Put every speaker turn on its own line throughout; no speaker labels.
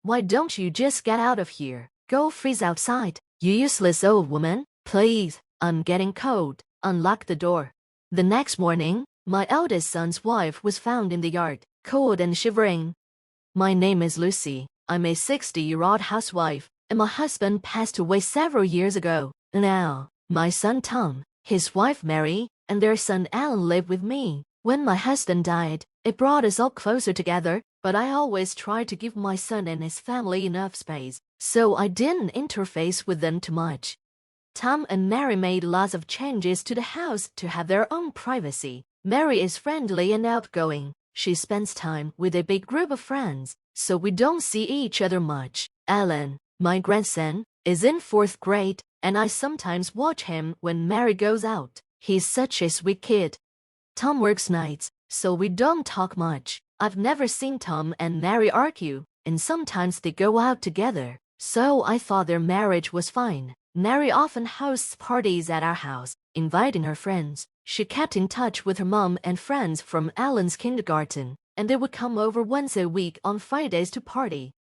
Why don't you just get out of here? Go freeze outside. You useless old woman. Please, I'm getting cold. Unlock the door. The next morning, my eldest son's wife was found in the yard, cold and shivering. My name is Lucy. I'm a 60-year-old housewife, and my husband passed away several years ago. Now, my son Tom, his wife Mary, and their son Alan live with me. When my husband died, it brought us all closer together, but I always tried to give my son and his family enough space, so I didn't interface with them too much. Tom and Mary made lots of changes to the house to have their own privacy. Mary is friendly and outgoing. She spends time with a big group of friends, so we don't see each other much. Alan, my grandson, is in 4th grade, and I sometimes watch him when Mary goes out. He's such a sweet kid. Tom works nights, so we don't talk much. I've never seen Tom and Mary argue, and sometimes they go out together, so I thought their marriage was fine. Mary often hosts parties at our house, inviting her friends. She kept in touch with her mom and friends from Alan's kindergarten, and they would come over once a week on Fridays to party.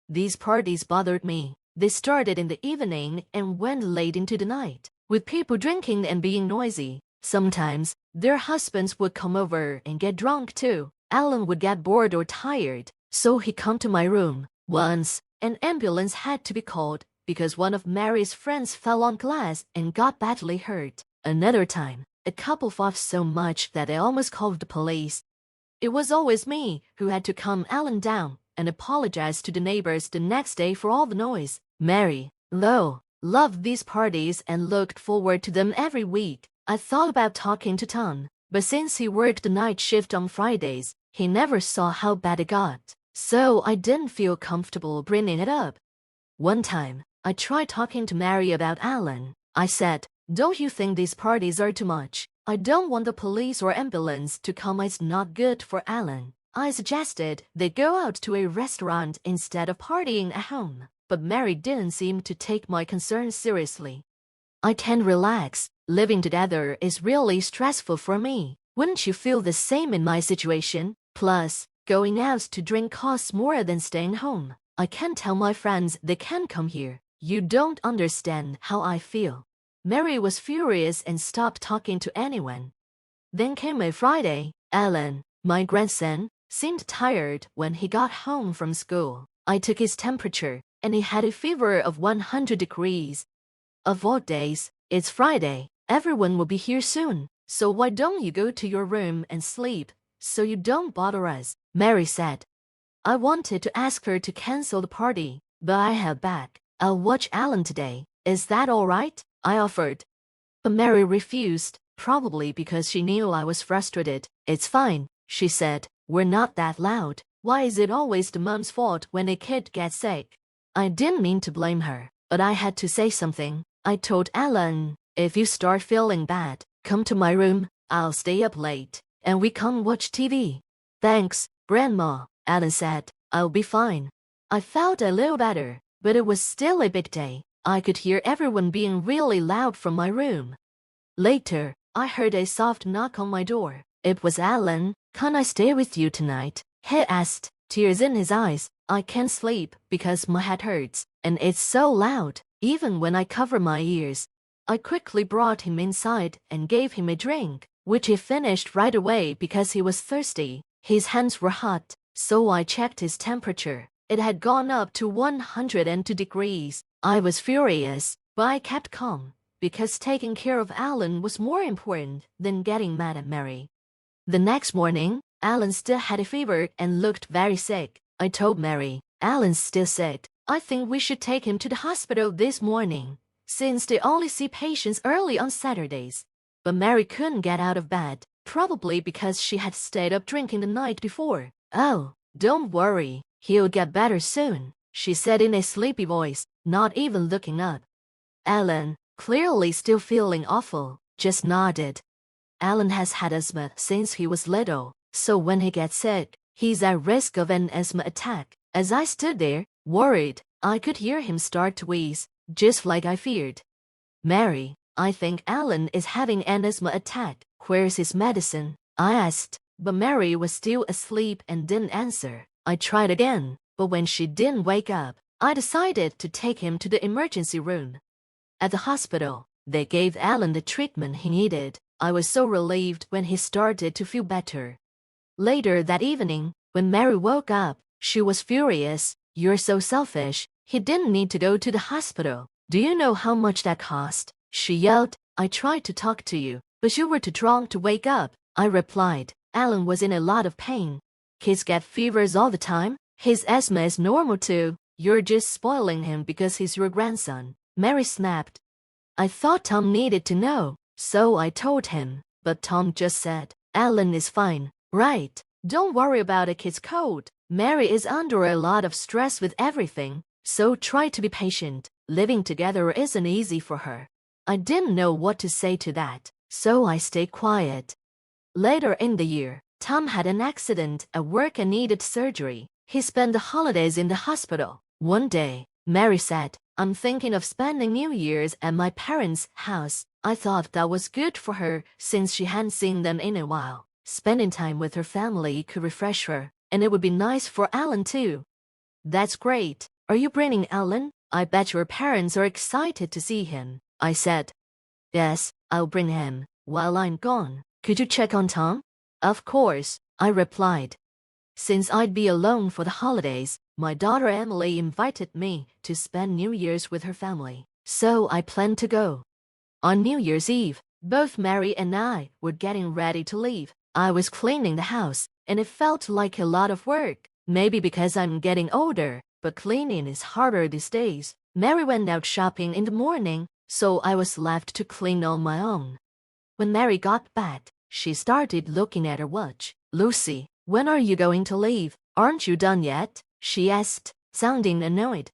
These parties bothered me. They started in the evening and went late into the night, with people drinking and being noisy. Sometimes, their husbands would come over and get drunk too. Alan would get bored or tired, so he'd come to my room. Once, an ambulance had to be called because one of Mary's friends fell on glass and got badly hurt. Another time, a couple fought so much that they almost called the police. It was always me who had to calm Alan down and apologize to the neighbors the next day for all the noise. Mary, though, loved these parties and looked forward to them every week. I thought about talking to Tom, but since he worked the night shift on Fridays, he never saw how bad it got, so I didn't feel comfortable bringing it up. One time, I tried talking to Mary about Alan. I said, "Don't you think these parties are too much? I don't want the police or ambulance to come. It's not good for Alan." I suggested they go out to a restaurant instead of partying at home, but Mary didn't seem to take my concerns seriously. I can't relax. Living together is really stressful for me. Wouldn't you feel the same in my situation? Plus, going out to drink costs more than staying home. I can't tell my friends they can't come here. You don't understand how I feel. Mary was furious and stopped talking to anyone. Then came a Friday. Alan, my grandson, seemed tired when he got home from school. I took his temperature, and he had a fever of 100 degrees. Of all days, it's Friday. Everyone will be here soon, so why don't you go to your room and sleep, so you don't bother us, Mary said. I wanted to ask her to cancel the party, but I held back. I'll watch Alan today. Is that all right? I offered. But Mary refused, probably because she knew I was frustrated. It's fine, she said. We're not that loud. Why is it always the mom's fault when a kid gets sick? I didn't mean to blame her, but I had to say something. I told Alan, if you start feeling bad, come to my room. I'll stay up late, and we can watch TV. Thanks, Grandma, Alan said. I'll be fine. I felt a little better, but it was still a big day. I could hear everyone being really loud from my room. Later, I heard a soft knock on my door. It was Alan. Can I stay with you tonight? He asked, tears in his eyes. I can't sleep because my head hurts, and it's so loud, even when I cover my ears. I quickly brought him inside and gave him a drink, which he finished right away because he was thirsty. His hands were hot, so I checked his temperature. It had gone up to 102 degrees. I was furious, but I kept calm, because taking care of Alan was more important than getting mad at Mary. The next morning, Alan still had a fever and looked very sick. I told Mary, Alan's still sick. I think we should take him to the hospital this morning, since they only see patients early on Saturdays. But Mary couldn't get out of bed, probably because she had stayed up drinking the night before. Oh, don't worry, he'll get better soon, she said in a sleepy voice, not even looking up. Alan, clearly still feeling awful, just nodded. Alan has had asthma since he was little, so when he gets sick, he's at risk of an asthma attack. As I stood there, worried, I could hear him start to wheeze, just like I feared. Mary, I think Alan is having an asthma attack. Where's his medicine? I asked, but Mary was still asleep and didn't answer. I tried again. but when she didn't wake up, I decided to take him to the emergency room. At the hospital, they gave Alan the treatment he needed. I was so relieved when he started to feel better. Later that evening, when Mary woke up, she was furious. "You're so selfish. He didn't need to go to the hospital. Do you know how much that cost?" she yelled. "I tried to talk to you, but you were too drunk to wake up," I replied. Alan was in a lot of pain. "Kids get fevers all the time. His asthma is normal too. You're just spoiling him because he's your grandson," Mary snapped. I thought Tom needed to know, so I told him, but Tom just said, "Alan is fine, right? Don't worry about a kid's cold. Mary is under a lot of stress with everything, so try to be patient. Living together isn't easy for her." I didn't know what to say to that, so I stayed quiet. Later in the year, Tom had an accident at work and needed surgery. He spent the holidays in the hospital. One day, Mary said, "I'm thinking of spending New Year's at my parents' house." I thought that was good for her since she hadn't seen them in a while. Spending time with her family could refresh her, and it would be nice for Alan too. "That's great. Are you bringing Alan? I bet your parents are excited to see him," I said. "Yes, I'll bring him. While I'm gone, could you check on Tom?" "Of course," I replied. Since I'd be alone for the holidays, my daughter Emily invited me to spend New Year's with her family, so I planned to go. On New Year's Eve, both Mary and I were getting ready to leave. I was cleaning the house, and it felt like a lot of work. Maybe because I'm getting older, but cleaning is harder these days. Mary went out shopping in the morning, so I was left to clean on my own. When Mary got back, she started looking at her watch. "Lucy, when are you going to leave? Aren't you done yet?" she asked, sounding annoyed.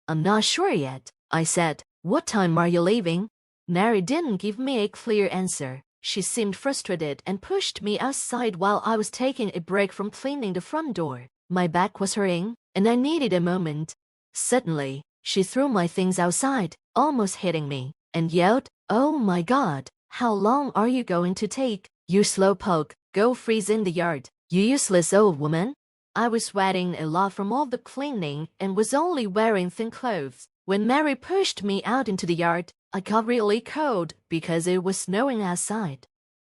"I'm not sure yet," I said. "What time are you leaving?" Mary didn't give me a clear answer. She seemed frustrated and pushed me outside while I was taking a break from cleaning the front door. My back was hurting, and I needed a moment. Suddenly, she threw my things outside, almost hitting me, and yelled, "Oh my God, how long are you going to take? You slowpoke, go freeze in the yard, you useless old woman." I was sweating a lot from all the cleaning and was only wearing thin clothes. When Mary pushed me out into the yard, I got really cold because it was snowing outside.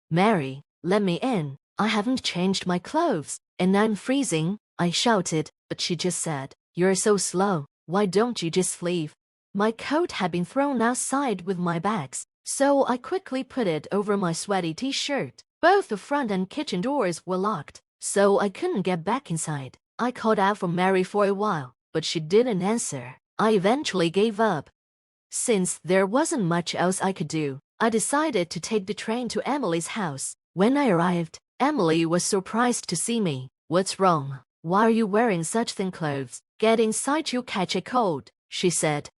"Mary, let me in. I haven't changed my clothes, and I'm freezing," I shouted, but she just said, "You're so slow. Why don't you just leave?" My coat had been thrown outside with my bags, so I quickly put it over my sweaty t-shirt. Both the front and kitchen doors were locked, so I couldn't get back inside. I called out for Mary for a while, but she didn't answer. I eventually gave up. Since there wasn't much else I could do, I decided to take the train to Emily's house. When I arrived, Emily was surprised to see me. "What's wrong? Why are you wearing such thin clothes? Get inside, you'll catch a cold," she said.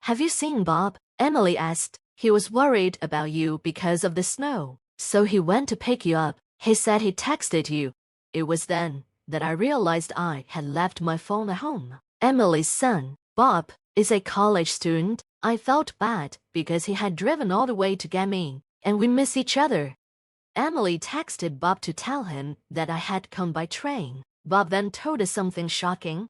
"Have you seen Bob?" Emily asked. "He was worried about you because of the snow, so he went to pick you up. He said he texted you." It was then that I realized I had left my phone at home. Emily's son, Bob, is a college student. I felt bad because he had driven all the way to get me, and we miss each other. Emily texted Bob to tell him that I had come by train. Bob then told us something shocking.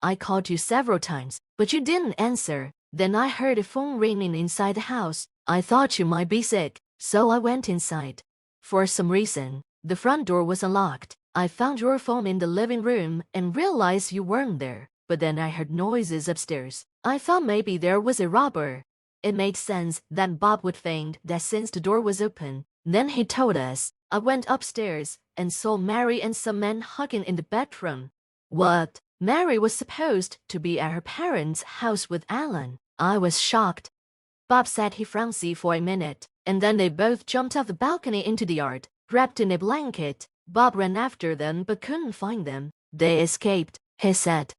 "I called you several times, but you didn't answer. Then I heard a phone ringing inside the house. I thought you might be sick, so I went inside. For some reason, the front door was unlocked. I found your phone in the living room and realized you weren't there. But then I heard noises upstairs. I thought maybe there was a robber." It made sense that Bob would faint that since the door was open. Then he told us. I went upstairs and saw Mary and some men hugging in the bedroom. What? Mary was supposed to be at her parents' house with Alan. I was shocked. Bob said he frowned for a minute, and then they both jumped off the balcony into the yard, wrapped in a blanket. Bob ran after them but couldn't find them. "They escaped," he said.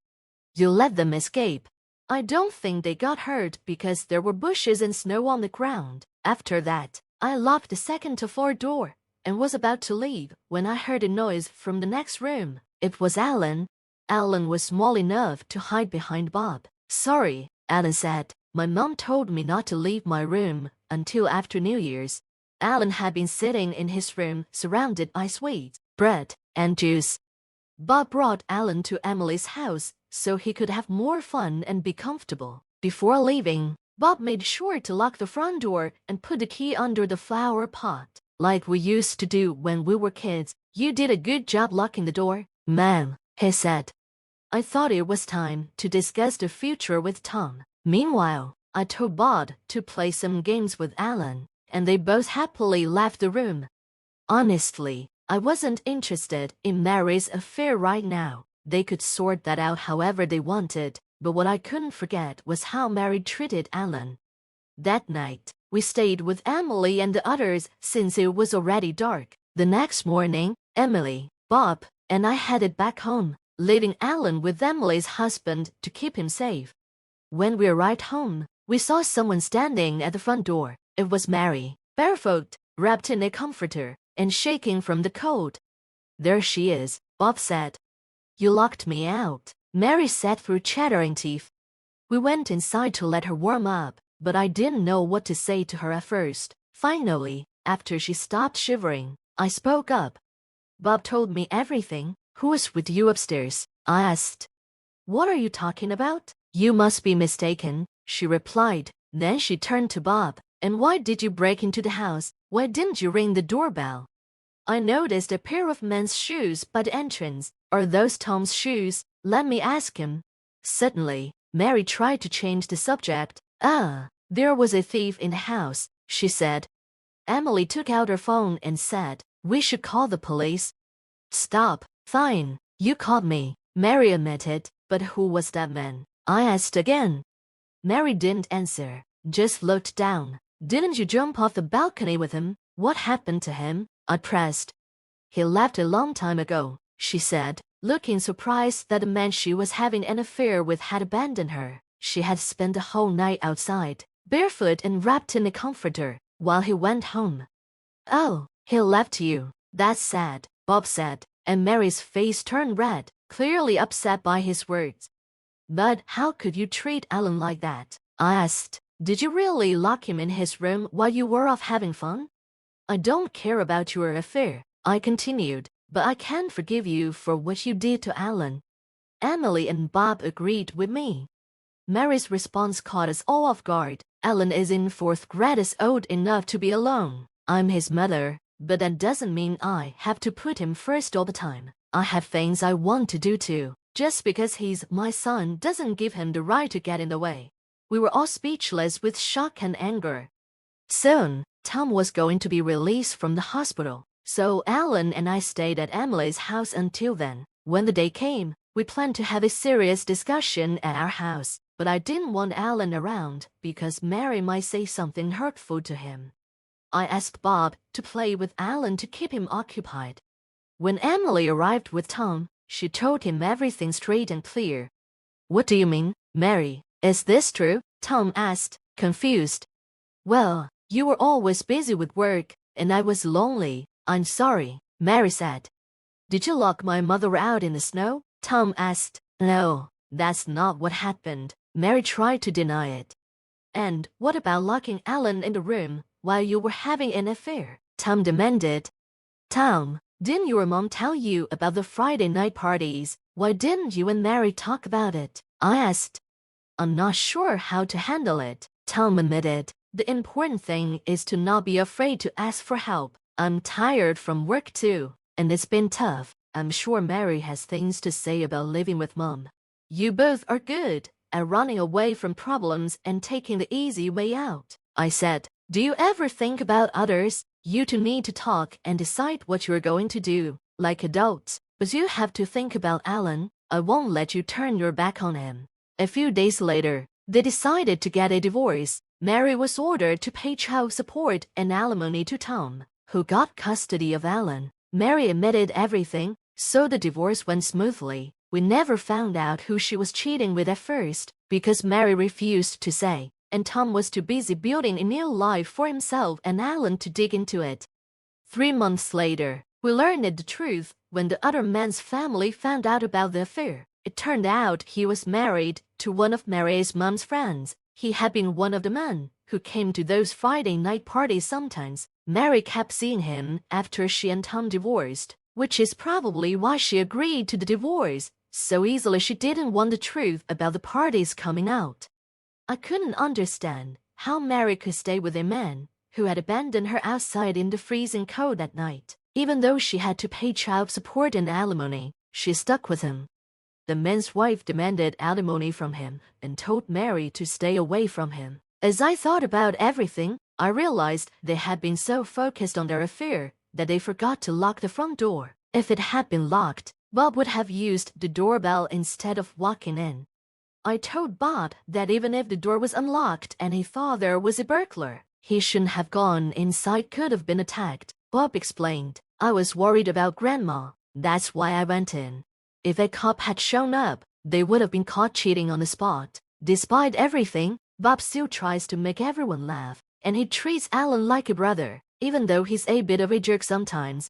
"You let them escape?" "I don't think they got hurt because there were bushes and snow on the ground." After that, I locked the second-floor door and was about to leave when I heard a noise from the next room. It was Alan. Alan was small enough to hide behind Bob. "Sorry," Alan said. "My mom told me not to leave my room until after New Year's." Alan had been sitting in his room surrounded by sweets, bread, and juice. Bob brought Alan to Emily's house so he could have more fun and be comfortable. Before leaving, Bob made sure to lock the front door and put the key under the flower pot, like we used to do when we were kids. You did a good job locking the door, ma'am, he said. I thought it was time to discuss the future with Tom. Meanwhile, I told Bob to play some games with Alan, and they both happily left the room. Honestly, I wasn't interested in Mary's affair right now. They could sort that out however they wanted, but what I couldn't forget was how Mary treated Alan. That night, we stayed with Emily and the others since it was already dark. The next morning, Emily, Bob, and I headed back home, leaving Alan with Emily's husband to keep him safe. When we arrived home, we saw someone standing at the front door. It was Mary, barefoot, wrapped in a comforter, and shaking from the cold. There she is, Bob said. You locked me out, Mary said through chattering teeth. We went inside to let her warm up, but I didn't know what to say to her at first. Finally, after she stopped shivering, I spoke up. Bob told me everything. Who was with you upstairs? I asked. What are you talking about? You must be mistaken, she replied. Then she turned to Bob. And why did you break into the house? Why didn't you ring the doorbell? I noticed a pair of men's shoes by the entrance. Are those Tom's shoes? Let me ask him. Suddenly, Mary tried to change the subject. There was a thief in the house, she said. Emily took out her phone and said, we should call the police. Stop. Fine, you called me, Mary admitted, but who was that man? I asked again. Mary didn't answer, just looked down. Didn't you jump off the balcony with him? What happened to him? I pressed. He left a long time ago, she said, looking surprised that the man she was having an affair with had abandoned her. She had spent the whole night outside, barefoot and wrapped in a comforter, while he went home. Oh, he left you. That's sad, Bob said, and Mary's face turned red, clearly upset by his words. But how could you treat Alan like that? I asked. Did you really lock him in his room while you were off having fun? I don't care about your affair, I continued, but I can't forgive you for what you did to Alan. Emily and Bob agreed with me. Mary's response caught us all off guard. Alan is in 4th grade, is old enough to be alone. I'm his mother, but that doesn't mean I have to put him first all the time. I have things I want to do too. Just because he's my son doesn't give him the right to get in the way. We were all speechless with shock and anger. Soon, Tom was going to be released from the hospital, so Alan and I stayed at Emily's house until then. When the day came, we planned to have a serious discussion at our house, but I didn't want Alan around because Mary might say something hurtful to him. I asked Bob to play with Alan to keep him occupied. When Emily arrived with Tom, she told him everything straight and clear. What do you mean, Mary? Is this true? Tom asked, confused. Well, you were always busy with work, and I was lonely. I'm sorry, Mary said. Did you lock my mother out in the snow? Tom asked. No, that's not what happened. Mary tried to deny it. And what about locking Alan in the room while you were having an affair? Tom demanded. Tom, didn't your mom tell you about the Friday night parties? Why didn't you and Mary talk about it? I asked. I'm not sure how to handle it, Tom admitted. The important thing is to not be afraid to ask for help. I'm tired from work too, and it's been tough. I'm sure Mary has things to say about living with Mom. You both are good at running away from problems and taking the easy way out, I said. Do you ever think about others? You two need to talk and decide what you're going to do, like adults. But you have to think about Alan. I won't let you turn your back on him. A few days later, they decided to get a divorce. Mary was ordered to pay child support and alimony to Tom, who got custody of Alan. Mary admitted everything, so the divorce went smoothly. We never found out who she was cheating with at first, because Mary refused to say, and Tom was too busy building a new life for himself and Alan to dig into it. 3 months later, we learned the truth when the other man's family found out about the affair. It turned out he was married to one of Mary's mom's friends. He had been one of the men who came to those Friday night parties sometimes. Mary kept seeing him after she and Tom divorced, which is probably why she agreed to the divorce, so easily she didn't want the truth about the parties coming out. I couldn't understand how Mary could stay with a man who had abandoned her outside in the freezing cold at night. Even though she had to pay child support and alimony, she stuck with him. The man's wife demanded alimony from him and told Mary to stay away from him. As I thought about everything, I realized they had been so focused on their affair that they forgot to lock the front door. If it had been locked, Bob would have used the doorbell instead of walking in. I told Bob that even if the door was unlocked and he thought there was a burglar, he shouldn't have gone inside, could have been attacked. Bob explained, I was worried about Grandma. That's why I went in. If a cop had shown up, they would have been caught cheating on the spot. Despite everything, Bob still tries to make everyone laugh, and he treats Alan like a brother, even though he's a bit of a jerk sometimes.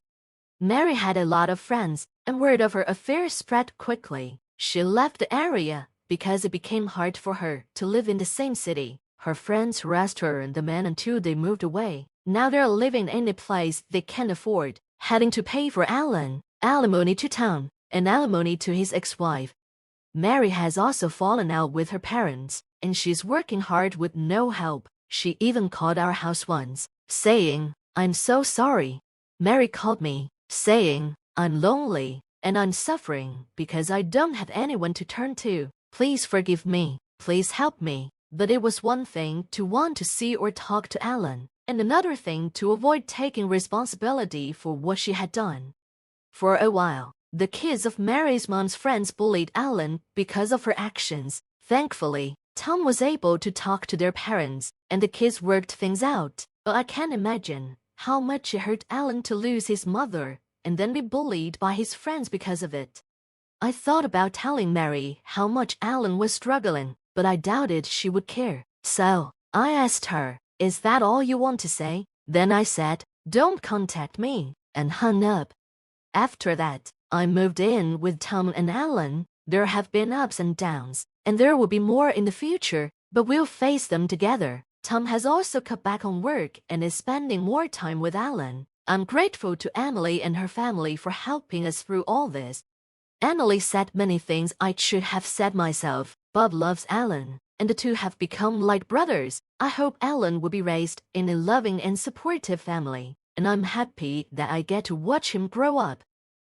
Mary had a lot of friends, and word of her affair spread quickly. She left the area because it became hard for her to live in the same city. Her friends harassed her and the man until they moved away. Now they're living in a place they can't afford, having to pay for Alan, alimony to town, and alimony to his ex-wife. Mary has also fallen out with her parents, and she's working hard with no help. She even called our house once, saying, I'm so sorry. Mary called me, saying, I'm lonely, and I'm suffering because I don't have anyone to turn to. Please forgive me. Please help me. But it was one thing to want to see or talk to Alan, and another thing to avoid taking responsibility for what she had done. For a while, the kids of Mary's mom's friends bullied Alan because of her actions. Thankfully, Tom was able to talk to their parents, and the kids worked things out. But I can't imagine how much it hurt Alan to lose his mother and then be bullied by his friends because of it. I thought about telling Mary how much Alan was struggling, but I doubted she would care. So, I asked her, is that all you want to say? Then I said, don't contact me, and hung up. After that, I moved in with Tom and Alan. There have been ups and downs, and there will be more in the future, but we'll face them together. Tom has also cut back on work and is spending more time with Alan. I'm grateful to Emily and her family for helping us through all this. Emily said many things I should have said myself. Bob loves Alan, and the two have become like brothers. I hope Alan will be raised in a loving and supportive family, and I'm happy that I get to watch him grow up.